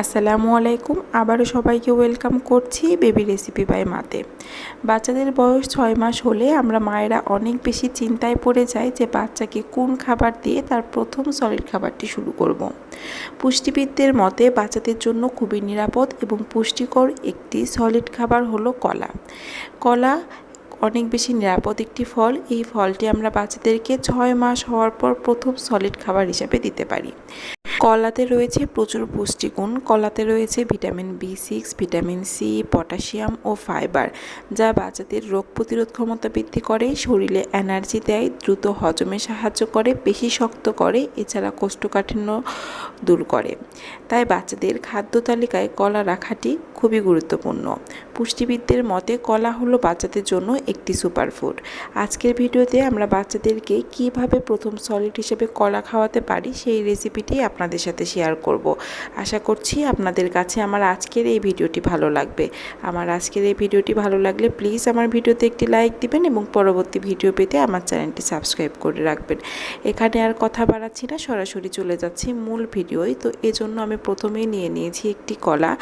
আসসালামু আলাইকুম। আবারও সবাইকে ওয়েলকাম করছি বেবি রেসিপি বাই মাতে। বাচ্চাদের বয়স 6 মাস হলে আমরা মায়েরা অনেক বেশি চিন্তায় পড়ে যাই যে বাচ্চাকে কোন খাবার দিয়ে তার প্রথম সলিড খাবারটি শুরু করব। পুষ্টিবিদদের মতে বাচ্চাদের জন্য খুবই নিরাপদ এবং পুষ্টিকর একটি সলিড খাবার হলো কলা। কলা অনেক বেশি নিরাপদ একটি ফল। এই ফলটি আমরা বাচ্চাদেরকে 6 মাস হওয়ার পর প্রথম সলিড খাবার হিসাবে দিতে পারি। কলাতে রয়েছে প্রচুর পুষ্টিগুণ। কলাতে রয়েছে vitamin B6, vitamin C, potassium ও ফাইবার, যা বাচ্চাদের রোগ প্রতিরোধ ক্ষমতা বৃদ্ধি করে, শরীরে এনার্জি দেয়, দ্রুত হজমে সাহায্য করে, পেশি শক্ত করে, এছাড়া কোষ্ঠকাঠিন্য দূর করে। তাই বাচ্চাদের খাদ্য তালিকায় কলা রাখাটি খুবই গুরুত্বপূর্ণ। পুষ্টিবিদদের মতে কলা হলো বাচ্চাদের জন্য একটি সুপারফুড। আজকের ভিডিওতে আমরা বাচ্চাদেরকে কিভাবে প্রথম সলিড হিসেবে কলা খাওয়াতে পারি সেই রেসিপিটি আপনাদের সাথে শেয়ার করব। আশা করছি আপনাদের কাছে আমার আজকের এই ভিডিওটি ভালো লাগবে। আমার আজকের এই ভিডিওটি ভালো লাগলে প্লিজ আমার ভিডিওতে একটি লাইক দিবেন এবং পরবর্তী ভিডিও পেতে আমার চ্যানেলটি সাবস্ক্রাইব করে রাখবেন। এখানে আর কথা বাড়াচ্ছি না, সরাসরি চলে যাচ্ছি মূল ভিডিওয়। তো এজন্য আমি প্রথমেই নিয়ে নিয়েছি একটি কলা।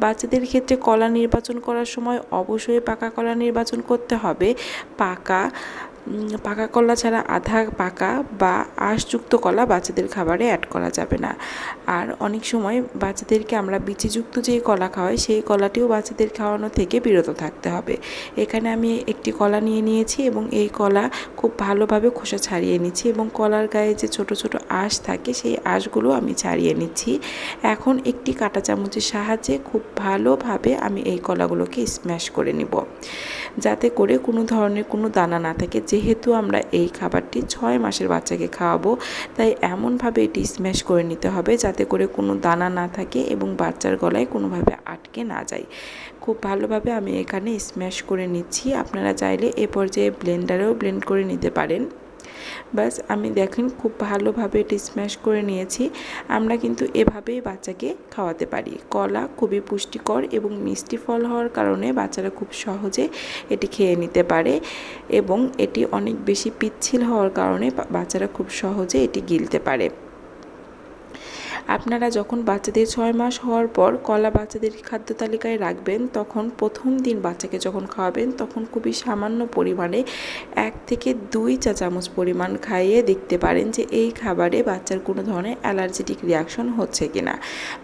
বাচ্চাদের ক্ষেত্রে কলা নির্বাচন করার সময় অবশ্যই পাকা কলা নির্বাচন করতে হবে। পাকা কলা ছাড়া আধা পাকা বা আঁশযুক্ত কলা বাচ্চাদের খাবারে অ্যাড করা যাবে না। আর অনেক সময় বাচ্চাদেরকে আমরা বিচিযুক্ত যেই কলা খাওয়াই সেই কলাটিও বাচ্চাদের খাওয়ানো থেকে বিরত থাকতে হবে। এখানে আমি একটি কলা নিয়ে নিয়েছি এবং এই কলা খুব ভালোভাবে খোসা ছাড়িয়ে নিচ্ছি এবং কলার গায়ে যে ছোট ছোট আঁশ থাকে সেই আঁশগুলো আমি ছাড়িয়ে নিচ্ছি। এখন একটি কাঁটা চামচের সাহায্যে খুব ভালোভাবে আমি এই কলাগুলোকে স্ম্যাশ করে নিব, যাতে করে কোনো ধরনের কোনো দানা না থাকে। যেহেতু আমরা এই খাবারটি 6 মাসের বাচ্চাকে খাওয়াবো, তাই এমনভাবে এটি স্ম্যাশ করে নিতে হবে যাতে করে কোনো দানা না থাকে এবং বাচ্চার গলায় কোনোভাবে আটকে না যায়। খুব ভালোভাবে আমি এখানে স্ম্যাশ করে নিচ্ছি। আপনারা চাইলে এ পর্যায়ে ব্লেন্ডারেও ব্লেন্ড করে নিতে পারেন। বাস আমি দেখেন খুব ভালোভাবে এটি স্ম্যাশ করে নিয়েছি। আমরা কিন্তু এভাবেই বাচ্চাকে খাওয়াতে পারি। কলা খুবই পুষ্টিকর এবং মিষ্টি ফল হওয়ার কারণে বাচ্চারা খুব সহজে এটি খেয়ে নিতে পারে এবং এটি অনেক বেশি পিচ্ছিল হওয়ার কারণে বাচ্চারা খুব সহজে এটি গিলতে পারে। আপনারা যখন বাচ্চাদের 6 মাস হওয়ার পর কলা বাচ্চাদের খাদ্য তালিকায় রাখবেন, তখন প্রথম দিন বাচ্চাকে যখন খাওয়াবেন তখন খুবই সামান্য পরিমাণে 1 থেকে 2 চা চামচ পরিমাণ খাইয়ে দেখতে পারেন যে এই খাবারে বাচ্চার কোনো ধরনের অ্যালার্জেটিক রিয়াকশন হচ্ছে কিনা।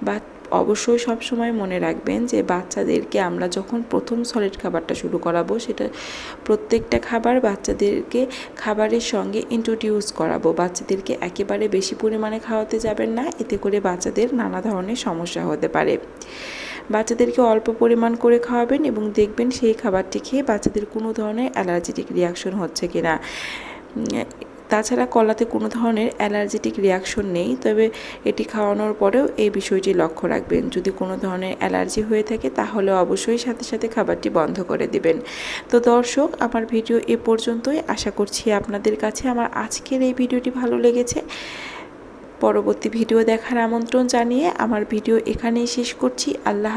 বা অবশ্যই সবসময় মনে রাখবেন যে বাচ্চাদেরকে আমরা যখন প্রথম সলিড খাবারটা শুরু করাবো, সেটা প্রত্যেকটা খাবার বাচ্চাদেরকে খাবারের সঙ্গে ইন্ট্রোডিউস করাবো। বাচ্চাদেরকে একেবারে বেশি পরিমাণে খাওয়াতে যাবেন না, এতে করে বাচ্চাদের নানা ধরনের সমস্যা হতে পারে। বাচ্চাদেরকে অল্প পরিমাণ করে খাওয়াবেন এবং দেখবেন সেই খাবারটি খেয়ে বাচ্চাদের কোনো ধরনের অ্যালার্জেটিক রিয়াকশন হচ্ছে কিনা। তাছাড়া কলাতে কোনো ধরনের অ্যালার্জেটিক রিয়াকশন নেই, তবে এটি খাওয়ানোর পরেও এই বিষয়টি লক্ষ্য রাখবেন। যদি কোনো ধরনের অ্যালার্জি হয়ে থাকে তাহলে অবশ্যই সাথে সাথে খাবারটি বন্ধ করে দিবেন। তো দর্শক, আমার ভিডিও এ পর্যন্তই। আশা করছি আপনাদের কাছে আমার আজকের এই ভিডিওটি ভালো লেগেছে। পরবর্তী ভিডিও দেখার আমন্ত্রণ জানিয়ে আমার ভিডিও এখানেই শেষ করছি। আল্লাহ।